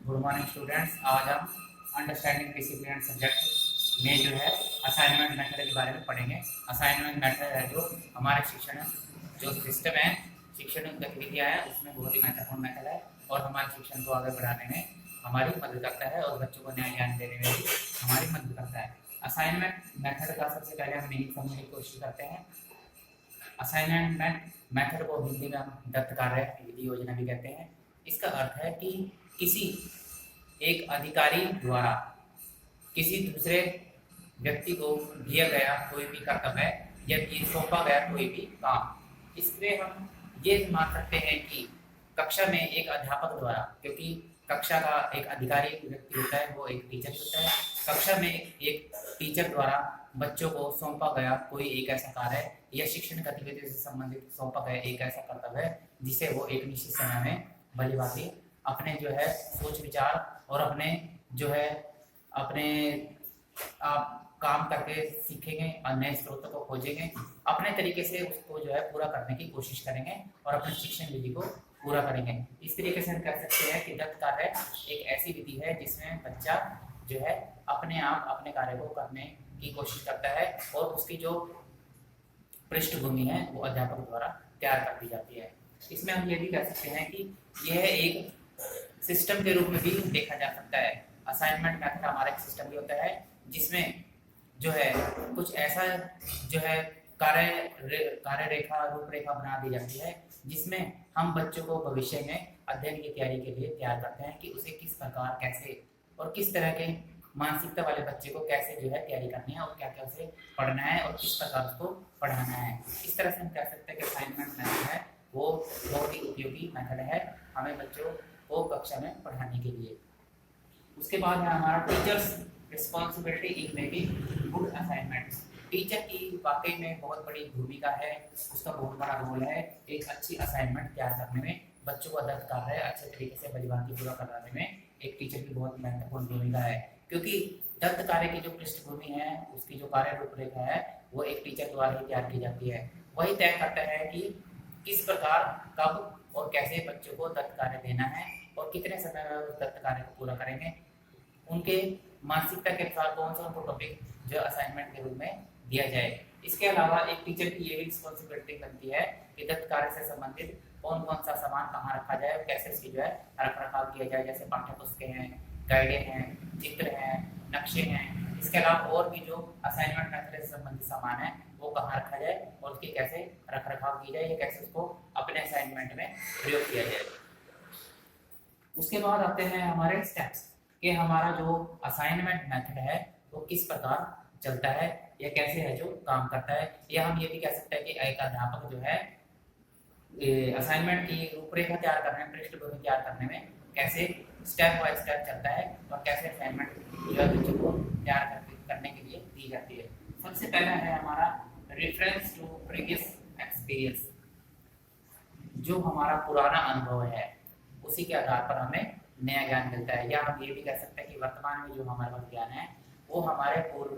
Good morning students. आज हम understanding discipline and subject में जो है असाइनमेंट मेथड के बारे में पढ़ेंगे। असाइनमेंट मेथड है जो हमारे शिक्षण जो सिस्टम है, शिक्षण गतिविधियाँ हैं, उसमें बहुत ही महत्वपूर्ण मेथड है और हमारे शिक्षण को आगे बढ़ाने में हमारी मदद करता है और बच्चों को नया ज्ञान देने में भी हमारी मदद करता है। असाइनमेंट मेथड का सबसे पहले हम मीनिंग समझने की कोशिश करते हैं। असाइनमेंट मेथड को हिंदी में हम दत्त कार्य विधि योजना भी कहते हैं। इसका अर्थ है कि किसी एक अधिकारी द्वारा किसी दूसरे व्यक्ति को दिया गया कोई भी कर्तव्य या सौंपा गया कोई भी काम। इसमें हम ये मान सकते हैं कि कक्षा में एक अध्यापक द्वारा, क्योंकि कक्षा का एक अधिकारी व्यक्ति होता है, वो एक टीचर होता है। कक्षा में एक टीचर द्वारा बच्चों को सौंपा गया कोई एक ऐसा कार्य या शिक्षण गतिविधि से संबंधित सौंपा गया एक ऐसा कर्तव्य जिसे वो एक निश्चित समय में भलीभांति अपने जो है सोच विचार और अपने जो है अपने आप काम करके सीखेंगे और नए स्रोतों को खोजेंगे, अपने तरीके से उसको जो है पूरा करने की कोशिश करेंगे और अपने शिक्षण विधि को पूरा करेंगे। इस तरीके से हम कह सकते हैं कि दत्त कार्य एक ऐसी विधि है जिसमें बच्चा जो है अपने आप अपने कार्य को करने की कोशिश करता है और उसकी जो पृष्ठभूमि है वो अध्यापक द्वारा तैयार कर दी जाती है। इसमें हम ये भी कह सकते हैं कि यह एक सिस्टम के रूप में भी देखा जा सकता है। असाइनमेंट मेथड हमारा एक सिस्टम भी होता है जिसमें जो है कुछ ऐसा जो है कार्य रेखा रूपरेखा बना दी जाती है जिसमें हम बच्चों को भविष्य में अध्ययन की तैयारी के लिए तैयार करते हैं कि उसे किस प्रकार कैसे और किस तरह के मानसिकता वाले बच्चे को कैसे जो है तैयारी करनी है और क्या क्या उसे पढ़ना है और किस प्रकार उसको पढ़ाना है। इस तरह से हम कह सकते हैं कि असाइनमेंट मेथड है वो बहुत ही उपयोगी मेथड है हमें बच्चों को कक्षा में पढ़ाने के लिए। उसके बाद है हमारा teachers responsibility in making good assignment. Teacher की वाकई में बहुत बड़ी भूमिका है, उसका बहुत बड़ा रोल है एक अच्छी असाइनमेंट तैयार करने में, बच्चों को दत्त कार्य अच्छे तरीके से भलीभांति पूरा कराने में एक टीचर की बहुत महत्वपूर्ण भूमिका है। क्योंकि दत्त कार्य की जो पृष्ठभूमि है, उसकी जो कार्य रूपरेखा है वो एक टीचर द्वारा ही तैयार की जाती है। वही तय करता है कि किस प्रकार कब और कैसे बच्चों को दत्त कार्य देना है और कितने समय में उस दत्त कार्य को पूरा करेंगे। उनके मानसिकता के अनुसार कौन सा उनको टॉपिक जो असाइनमेंट के रूप में दिया जाए। इसके अलावा एक टीचर की ये भी रिस्पॉन्सिबिलिटी बनती है कि दत्त कार्य से संबंधित कौन कौन सा सामान कहाँ रखा जाए और कैसे उसकी जो है रख रखाव किया जाए, जैसे पाठ्य पुस्तकें हैं, गाइडें हैं, चित्र हैं, नक्शे हैं। इसके अलावा और भी जो असाइनमेंट मेथड से संबंधित सामान है वो कहाँ रखा जाए और उसकी कैसे रख रखाव की जाए या कैसे उसको अपने असाइनमेंट में प्रयोग किया जाए। उसके बाद आते हैं हमारे स्टेप्स कि हमारा जो असाइनमेंट मेथड है वो किस प्रकार चलता है या कैसे है जो काम करता है। या हम ये भी कह सकते हैं कि एक अध्यापक जो है असाइनमेंट की रूपरेखा तैयार करने में, पृष्ठभूमि तैयार करने में कैसे स्टेप बाय स्टेप चलता है और कैसे असाइनमेंट जो है बच्चों को तैयार करने के लिए दी जाती है। सबसे पहला है हमारा रेफरेंस टू प्रीवियस एक्सपीरियंस। जो हमारा पुराना अनुभव है उसी के आधार पर हमें नया ज्ञान मिलता है। या हम ये भी कह सकते हैं कि वर्तमान में जो हमारे पास ज्ञान है वो हमारे पूर्व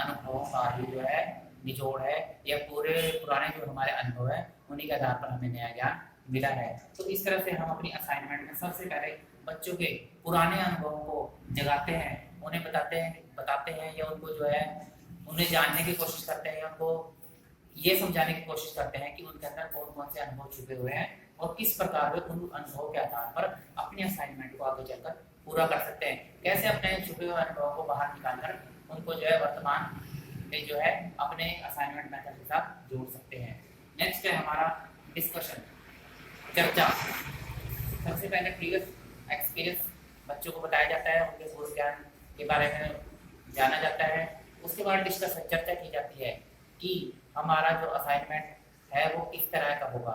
अनुभवों का ही जो है निचोड़ है या पूरे पुराने जो हमारे अनुभव है उन्हीं के आधार पर हमें नया ज्ञान मिला है। तो इस तरह से हम अपनी असाइनमेंट में सबसे पहले बच्चों के पुराने अनुभवों को जगाते हैं, उन्हें बताते हैं या उनको जो है उन्हें जानने की कोशिश करते हैं, उनको ये समझाने की कोशिश करते हैं कि उनके अंदर कौन कौन से अनुभव छुपे हुए हैं और किस प्रकार वे उन अनुभवों के आधार पर अपने असाइनमेंट को आगे चलकर पूरा कर सकते हैं। कैसे अपने छुपे हुए अनुभवों को बाहर निकालकर उनको जो है वर्तमान में जो है अपने असाइनमेंट मेथड के साथ जोड़ सकते हैं। नेक्स्ट है हमारा डिस्कशन, चर्चा। सबसे पहले प्रीवियस एक्सपीरियंस बच्चों को बताया जाता है, उनके पूर्व ज्ञान के बारे में जाना जाता है। उसके बाद डिस्कशन, चर्चा की जाती है कि हमारा जो असाइनमेंट है वो किस तरह का होगा,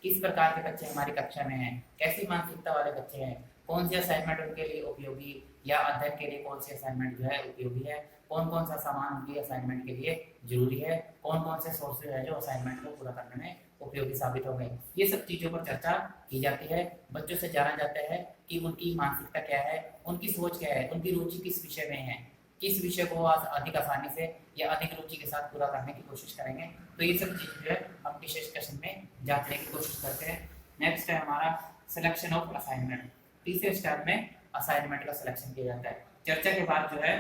किस प्रकार के बच्चे हमारी कक्षा में हैं, कैसी मानसिकता वाले बच्चे हैं, कौन से असाइनमेंट उनके लिए उपयोगी या अध्ययन के लिए कौन से असाइनमेंट जो है उपयोगी है, कौन कौन सा सामान उनकी असाइनमेंट के लिए जरूरी है, कौन कौन से सोर्सेज है जो असाइनमेंट को पूरा करने में उपयोगी साबित होंगे। ये सब चीज़ों पर चर्चा की जाती है। बच्चों से जाना जाता है कि उनकी मानसिकता क्या है, उनकी सोच क्या है, उनकी रुचि किस विषय में है, किस विषय को अधिक आसानी से या अधिक रुचि के साथ पूरा करने की कोशिश करेंगे। तो ये सब चीज़ जो है हम डिस्कशन में जांचने की कोशिश करते हैं। नेक्स्ट है हमारा सिलेक्शन ऑफ असाइनमेंट। तीसरे स्टेप में असाइनमेंट का सिलेक्शन किया जाता है। चर्चा के बाद जो है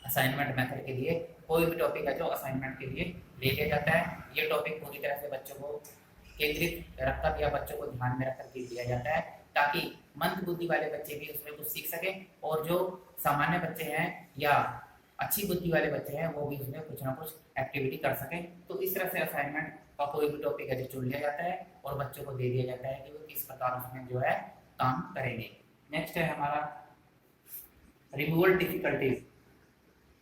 असाइनमेंट मेथड के लिए कोई भी टॉपिक है जो असाइनमेंट के लिए ले लिया जाता है। ये टॉपिक पूरी तरह से बच्चों को केंद्रित रखकर या बच्चों को ध्यान में रखकर दिया जाता है, ताकि मंद बुद्धि वाले बच्चे भी उसमें कुछ सीख सकें और जो सामान्य बच्चे हैं या अच्छी बुद्धि वाले बच्चे हैं वो भी उसमें कुछ ना कुछ एक्टिविटी कर सकें। तो इस तरह से असाइनमेंट का कोई भी टॉपिक है जो चुन लिया जाता है और बच्चों को दे दिया जाता है कि वो किस प्रकार उसमें जो है काम करेंगे। नेक्स्ट है हमारा रिमूवल डिफिकल्टीज।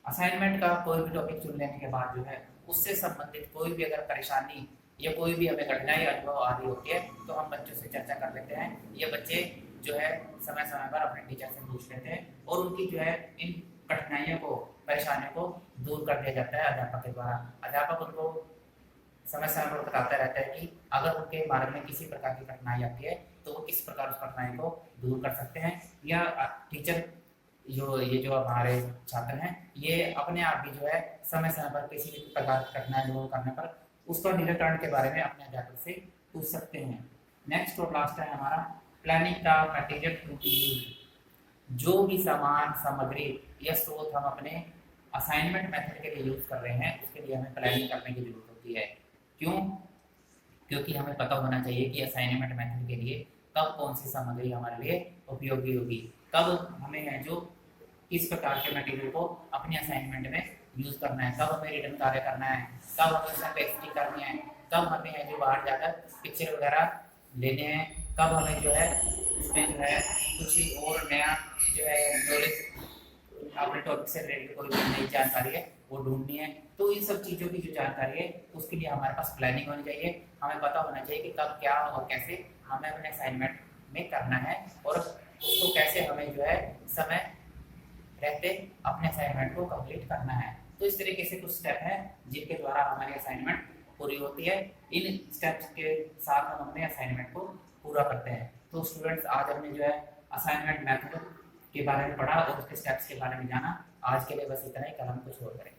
असाइनमेंट का कोई भी टॉपिक चुन लेने के बाद जो है उससे संबंधित कोई भी अगर परेशानी या कोई भी हमें कठिनाई अनुभव आ रही होती है तो हम बच्चों से चर्चा कर लेते हैं। ये बच्चे जो है समय समय पर अपने टीचर से पूछ लेते हैं और उनकी जो है इन कठिनाइयों को परेशानियों को दूर कर दिया जाता है अध्यापक के द्वारा। अध्यापक उनको समय समय पर बताता रहता है कि अगर उनके बारे में किसी प्रकार की कठिनाई आती है तो वो किस प्रकार उस कठिनाई को दूर कर सकते हैं, या टीचर जो हमारे छात्र हैं ये अपने आप भी जो है समय समय पर किसी भी प्रकार की कठिनाई दूर करने पर उसका निराकरण के बारे में अपने अध्यापक से पूछ सकते हैं। नेक्स्ट और लास्ट है हमारा प्लानिंग का मटेरियल टू बी यूज्ड। जो भी सामान सामग्री या स्रोत हम अपने असाइनमेंट मेथड के लिए यूज कर रहे हैं उसके लिए हमें प्लानिंग करने की जरूरत होती है। क्यों? क्योंकि हमें पता होना चाहिए कि असाइनमेंट मेथड के लिए कब कौन सी सामग्री हमारे लिए उपयोगी होगी, कब हमें है जो किस प्रकार के मटेरियल को अपने असाइनमेंट में यूज करना है, कब हमें रिटर्न कार्य करना है, कब हमें उसमें पेस्टिंग करनी है, कब हमें है जो बाहर जाकर पिक्चर वगैरह लेने हैं, कब हमें जो है इसमें जो है कुछ और नया जो है नॉलेज अपने टॉपिक से रिलेटेड कोई भी नई जानकारी है वो ढूंढनी है। तो इन सब चीज़ों की जो जानकारी है उसके लिए हमारे पास प्लानिंग होनी चाहिए। हमें पता होना चाहिए कि कब क्या और कैसे हमें अपने असाइनमेंट में करना है और उसको कैसे हमें जो है समय रहते अपने असाइनमेंट को कंप्लीट करना है। तो इस तरीके से कुछ स्टेप हैं जिनके द्वारा हमारी असाइनमेंट पूरी होती है। इन स्टेप्स के साथ हम अपने असाइनमेंट को पूरा करते हैं। तो स्टूडेंट्स आज हमने जो है असाइनमेंट मेथड के बारे में पढ़ा और उसके स्टेप्स के बारे में जाना। आज के लिए बस इतना ही, कल हम कुछ और करेंगे।